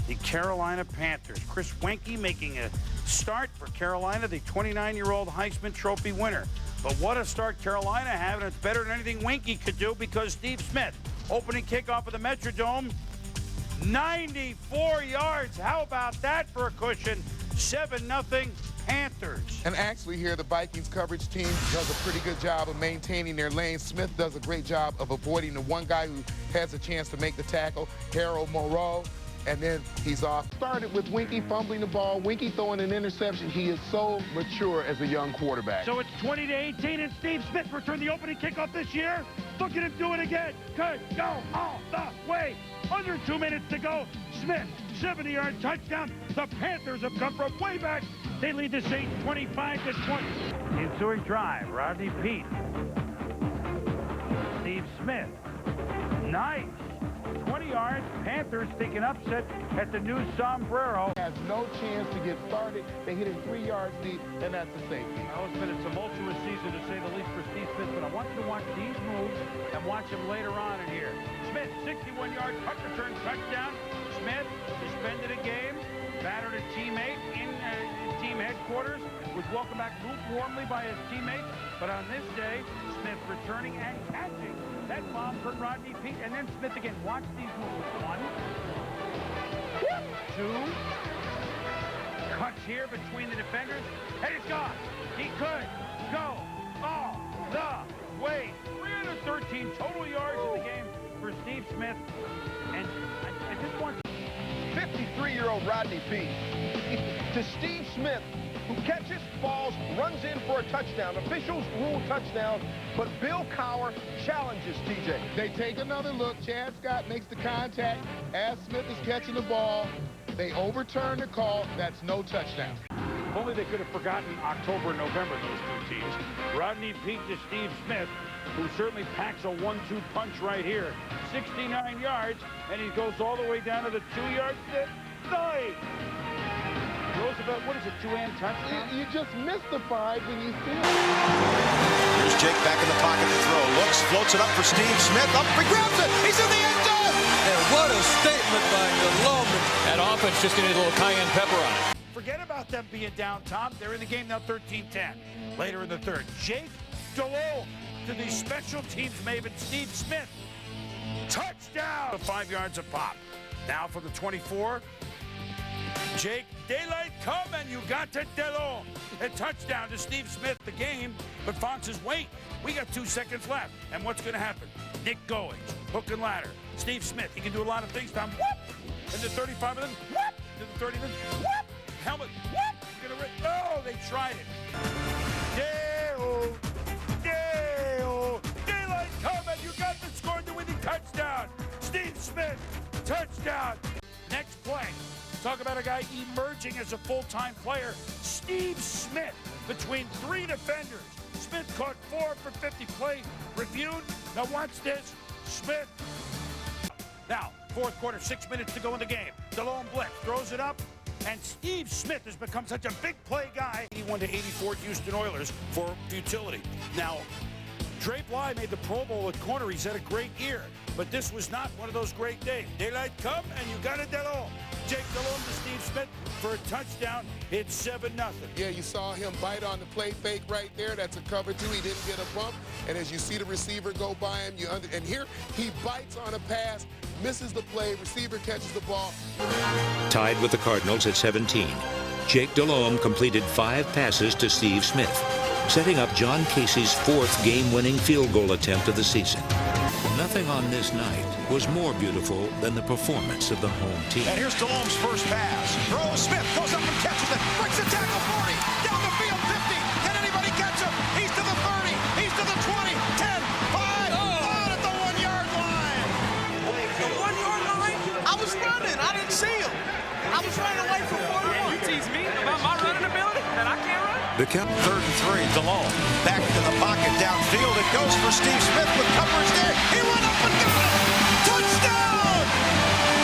the Carolina Panthers. Chris Wenke making a start for Carolina, the 29-year-old Heisman Trophy winner. But what a start Carolina had, and it's better than anything Wenke could do because Steve Smith, opening kickoff of the Metrodome, 94 yards. How about that for a cushion? 7-0 Panthers. And actually here, the Vikings coverage team does a pretty good job of maintaining their lane. Smith does a great job of avoiding the one guy who has a chance to make the tackle, Harold Moreau, and then he's off. Started with Wenke fumbling the ball, Wenke throwing an interception. He is so mature as a young quarterback. So it's 20-18, and Steve Smith returned the opening kickoff this year. Look at him do it again. Could go all the way. Under 2 minutes to go. Smith, 70-yard touchdown. The Panthers have come from way back. They lead the Saints 25-20. Ensuing drive, Rodney Peete. Steve Smith. Nice. 20 yards. Panthers take an upset at the new Sombrero. Has no chance to get started. They hit him 3 yards deep, and that's a safety. Well, it's been a tumultuous season, to say the least, for Steve Smith, but I want you to watch these moves and watch him later on in here. Smith, 61-yard punt return touchdown. Smith suspended a game, battered a teammate in team headquarters, was welcomed back lukewarmly by his teammates, but on this day, Smith returning and catching that bomb for Rodney Peete, and then Smith again. Watch these moves. 1, 2, cuts here between the defenders, and it's gone. He could go all the way. 313 total yards in the game for Steve Smith, and I just want 53-year-old Rodney Peete to Steve Smith, who catches, falls, runs in for a touchdown. Officials rule touchdown, but Bill Cowher challenges TJ. They take another look. Chad Scott makes the contact as Smith is catching the ball. They overturn the call. That's no touchdown. If only they could have forgotten October and November, those two teams. Rodney Peete to Steve Smith, who certainly packs a 1-2 punch right here. 69 yards, and he goes all the way down to the 2-yard line. Roosevelt, what is it, 2-hand touchdown? You just missed the 5 when you see it. Here's Jake back in the pocket to throw. Looks, floats it up for Steve Smith. Up, he grabs it. He's in the end zone. And what a statement by DeLome. That offense just going to need a little cayenne pepper on it. Forget about them being down, Tom. They're in the game now 13-10. Later in the third, Jake DeLome to the special teams maven Steve Smith. Touchdown! 5 yards a pop. Now for the 24. Jake, daylight come, and you got to DeLome. A touchdown to Steve Smith, the game. But Fonz says, wait, we got 2 seconds left. And what's going to happen? Nick Goings, hook and ladder. Steve Smith, he can do a lot of things, Tom. Whoop! And the 35 of them, whoop! To the 30 of them, whoop! Helmet, whoop! Oh, they tried it. Dale, Dale, daylight come, and you got the score, the winning touchdown. Steve Smith, touchdown. Next play. Talk about a guy emerging as a full-time player. Steve Smith between 3 defenders. Smith caught 4 for 50. Play reviewed. Now watch this. Smith. Now, fourth quarter, 6 minutes to go in the game. DeLome blitz, throws it up, and Steve Smith has become such a big play guy. 81-84 Houston Oilers for futility. Now, Dre Bly made the Pro Bowl at corner. He's had a great year, but this was not one of those great days. Daylight come, and you got it, DeLome. Jake DeLome to Steve Smith for a touchdown. It's 7-0. Yeah, you saw him bite on the play fake right there. That's a cover 2. He didn't get a bump. And as you see the receiver go by him, and here he bites on a pass, misses the play, receiver catches the ball. Tied with the Cardinals at 17, Jake DeLome completed 5 passes to Steve Smith, setting up John Casey's 4th game-winning field goal attempt of the season. Nothing on this night was more beautiful than the performance of the home team. And here's DeLome's first pass. Throws, Smith goes up and catches it. Breaks the tackle, 40. Down the field, 50. Can anybody catch him? He's to the 30. He's to the 20. 10, 5. Out at the 1-yard line. The 1-yard line? I was running. I didn't see him. I was running away from 41. You tease me about my running ability and I can't run? The count. 3rd and 3. DeLome back to the pocket downfield. It goes for Steve Smith with coverage there. He went up and got it. Touchdown!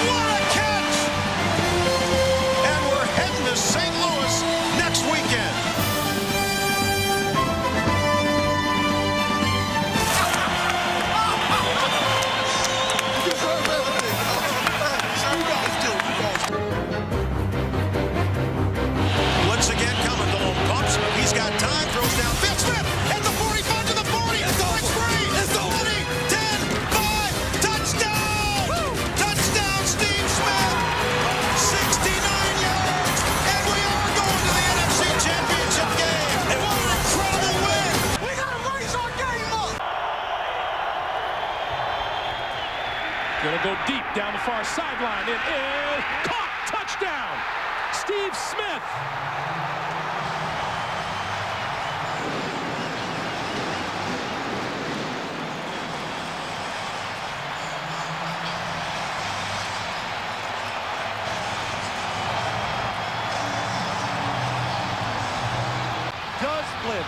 What a catch! And we're heading to St. Louis next weekend. You guys do. Gonna go deep down the far sideline. It is caught. Touchdown. Steve Smith. Does blitz.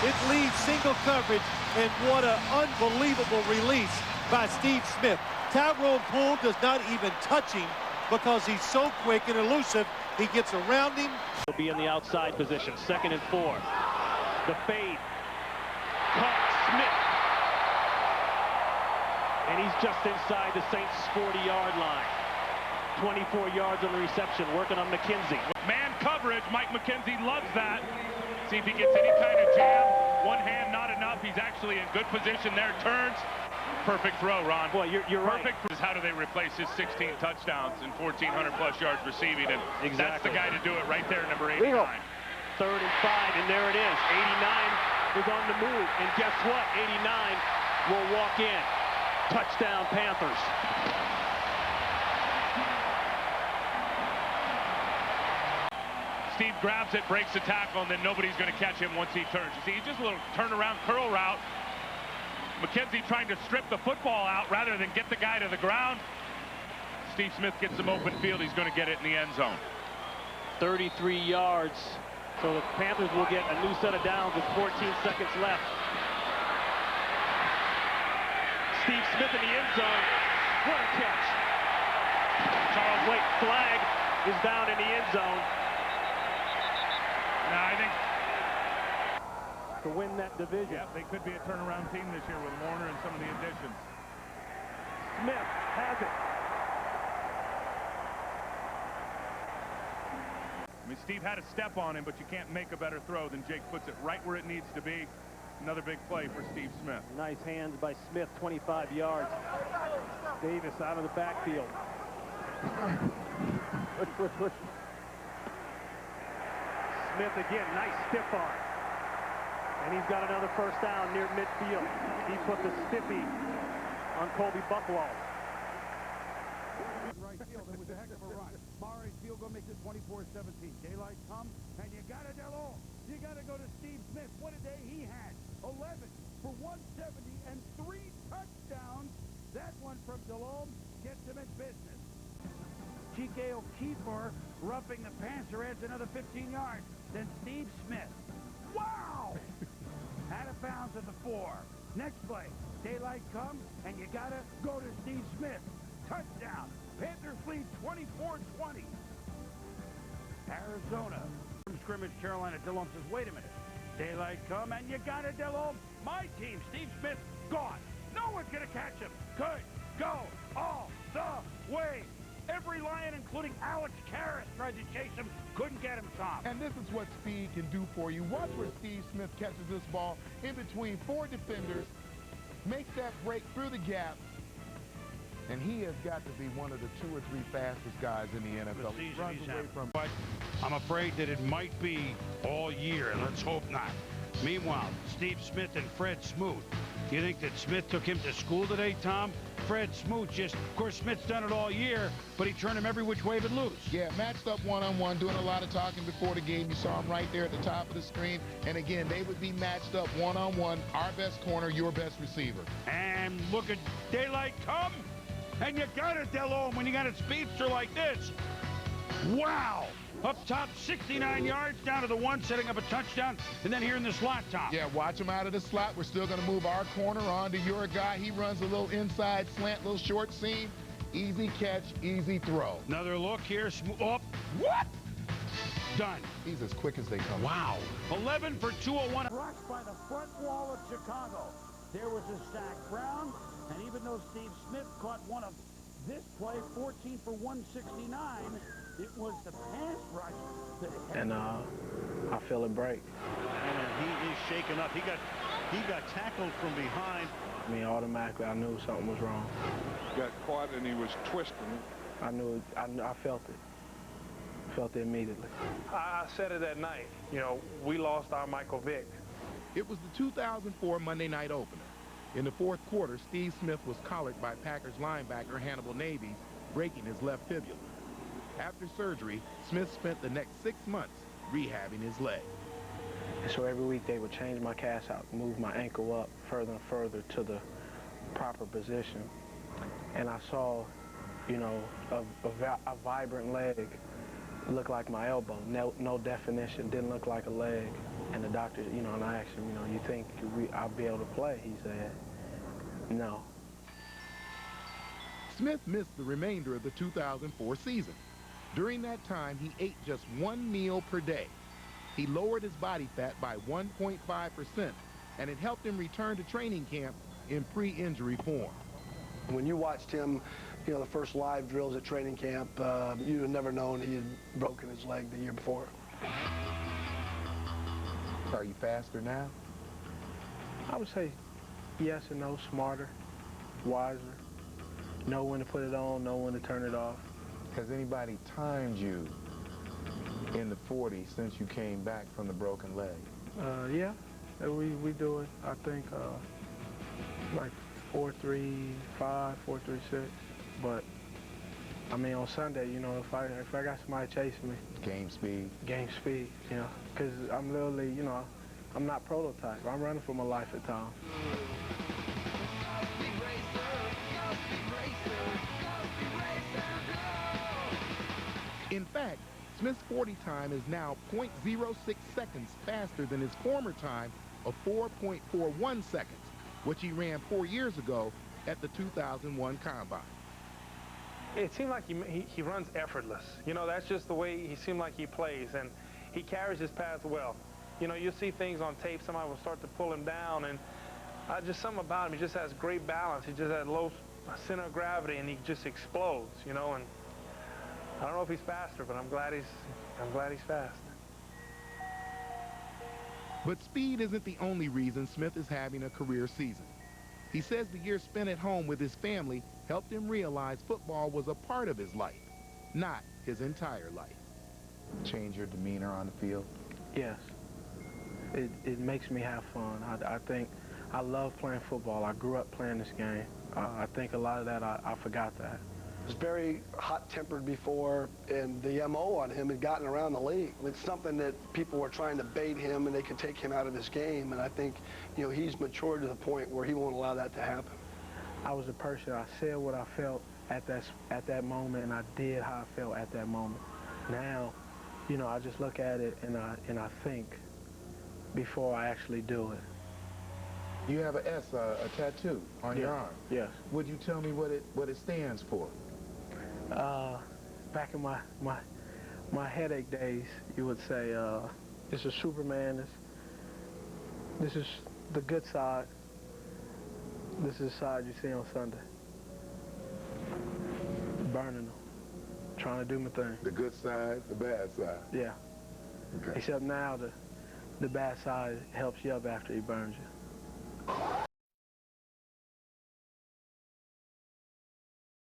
It leads single coverage, and what an unbelievable release by Steve Smith. Tyrone Poole does not even touch him because he's so quick and elusive. He gets around him. He'll be in the outside position, 2nd and 4. The fade. Caught Smith. And he's just inside the Saints' 40-yard line. 24 yards on the reception, working on McKenzie. Man coverage, Mike McKenzie loves that. See if he gets any kind of jam. One hand, not enough. He's actually in good position there. Turns. Perfect throw, Ron. Well, you're Perfect. right. How do they replace his 16 touchdowns and 1,400-plus yards receiving? And exactly. That's the guy to do it right there, number 89. 3rd and 5, and there it is. 89 is on the move. And guess what? 89 will walk in. Touchdown, Panthers. Steve grabs it, breaks the tackle, and then nobody's going to catch him once he turns. You see, he's just a little turnaround curl route. McKenzie trying to strip the football out rather than get the guy to the ground. Steve Smith gets some open field. He's going to get it in the end zone. 33 yards. So the Panthers will get a new set of downs with 14 seconds left. Steve Smith in the end zone. What a catch. Charles Lake flag is down in the end zone. Now, I think to win that division. Yeah, they could be a turnaround team this year with Warner and some of the additions. Smith has it. I mean, Steve had a step on him, but you can't make a better throw than Jake puts it right where it needs to be. Another big play for Steve Smith. Nice hands by Smith, 25 yards. Davis out of the backfield. Push. Smith again, nice stiff arm. And he's got another first down near midfield. He put the stiffy on Colby Buckwald. Right field, it was a heck of a run. Murray's field goal makes it 24-17. Daylight comes, and you got to Delon. You got to go to Steve Smith. What a day he had. 11 for 170 and 3 touchdowns. That one from Delon gets him in business. G.K. O'Keefe roughing the Panther adds another 15 yards. Then Steve Smith. Wow! Out of bounds at the 4. Next play. Daylight comes, and you got to go to Steve Smith. Touchdown. Panthers lead 24-20. Arizona. From scrimmage, Carolina. Delhomme says, wait a minute. Daylight come, and you got it, Delhomme. My team, Steve Smith, gone. No one's going to catch him. Could go all the way. Every Lion, including Alex Karras, tried to chase him. Couldn't get him, Tom. And this is what speed can do for you. Watch where Steve Smith catches this ball in between 4 defenders, makes that break through the gap, and he has got to be one of the 2 or 3 fastest guys in the NFL. He runs away from. But I'm afraid that it might be all year, and let's hope not. Meanwhile, Steve Smith and Fred Smoot. You think that Smith took him to school today, Tom? Fred Smoot just, of course, Smith's done it all year, but he turned him every which way but loose. Yeah, matched up one-on-one, doing a lot of talking before the game. You saw him right there at the top of the screen. And again, they would be matched up one-on-one. Our best corner, your best receiver. And look at Daylight come, and you got it, Delhomme, when you got a speedster like this. Wow! Up top, 69 yards, down to the 1, setting up a touchdown, and then here in the slot, Tom. Yeah, watch him out of the slot. We're still going to move our corner on to your guy. He runs a little inside slant, little short seam. Easy catch, easy throw. Another look here. Oh, what? Done. He's as quick as they come. Wow. 11 for 201. Rushed by the front wall of Chicago. There was a sack. Brown, and even though Steve Smith caught one of this play, 14 for 169, it was the pass rush that had. And I feel it break. And he is shaken up. He got tackled from behind. I mean, automatically I knew something was wrong. Got caught and he was twisting. I knew it. I felt it. Felt it immediately. I said it that night. You know, we lost our Michael Vick. It was the 2004 Monday night opener. In the fourth quarter, Steve Smith was collared by Packers linebacker Hannibal Navy, breaking his left fibula. After surgery, Smith spent the next 6 months rehabbing his leg. And so every week they would change my cast out, move my ankle up further and further to the proper position. And I saw, you know, a vibrant leg look like my elbow. No definition, didn't look like a leg. And the doctor, you know, and I asked him, you know, you think I'll be able to play? He said, no. Smith missed the remainder of the 2004 season. During that time, he ate just 1 meal per day. He lowered his body fat by 1.5%, and it helped him return to training camp in pre-injury form. When you watched him, you know, the first live drills at training camp, you'd have never known he had broken his leg the year before. Are you faster now? I would say yes and no, smarter, wiser, know when to put it on, know when to turn it off. Has anybody timed you in the 40 since you came back from the broken leg? Yeah, we do it, I think, like 4.35, 4.36. But, I mean, on Sunday, you know, if I got somebody chasing me. Game speed? Game speed, you know, because I'm literally, you know, I'm not prototype. I'm running for my life at times. In fact, Smith's 40 time is now 0.06 seconds faster than his former time of 4.41 seconds, which he ran 4 years ago at the 2001 Combine. It seemed like he runs effortless. You know, that's just the way he seemed like he plays, and he carries his pass well. You know, you'll see things on tape, somebody will start to pull him down, and just something about him, he just has great balance. He just has low center of gravity, and he just explodes, you know, and I don't know if he's faster, but I'm glad he's fast. But speed isn't the only reason Smith is having a career season. He says the year spent at home with his family helped him realize football was a part of his life, not his entire life. Change your demeanor on the field? Yes. It makes me have fun. I think I love playing football. I grew up playing this game. I think a lot of that, I forgot that. He was very hot-tempered before, and the MO on him had gotten around the league. It's something that people were trying to bait him, and they could take him out of his game. And I think, you know, he's matured to the point where he won't allow that to happen. I was a person. I said what I felt at that moment, and I did how I felt at that moment. Now, you know, I just look at it and I think before I actually do it. You have a S, a tattoo on your arm. Yes. Would you tell me what it stands for? Back in my headache days, you would say, this is Superman. This is the good side. This is the side you see on Sunday. Burning them, trying to do my thing. The good side, the bad side. Yeah. Okay. Except now the bad side helps you up after he burns you.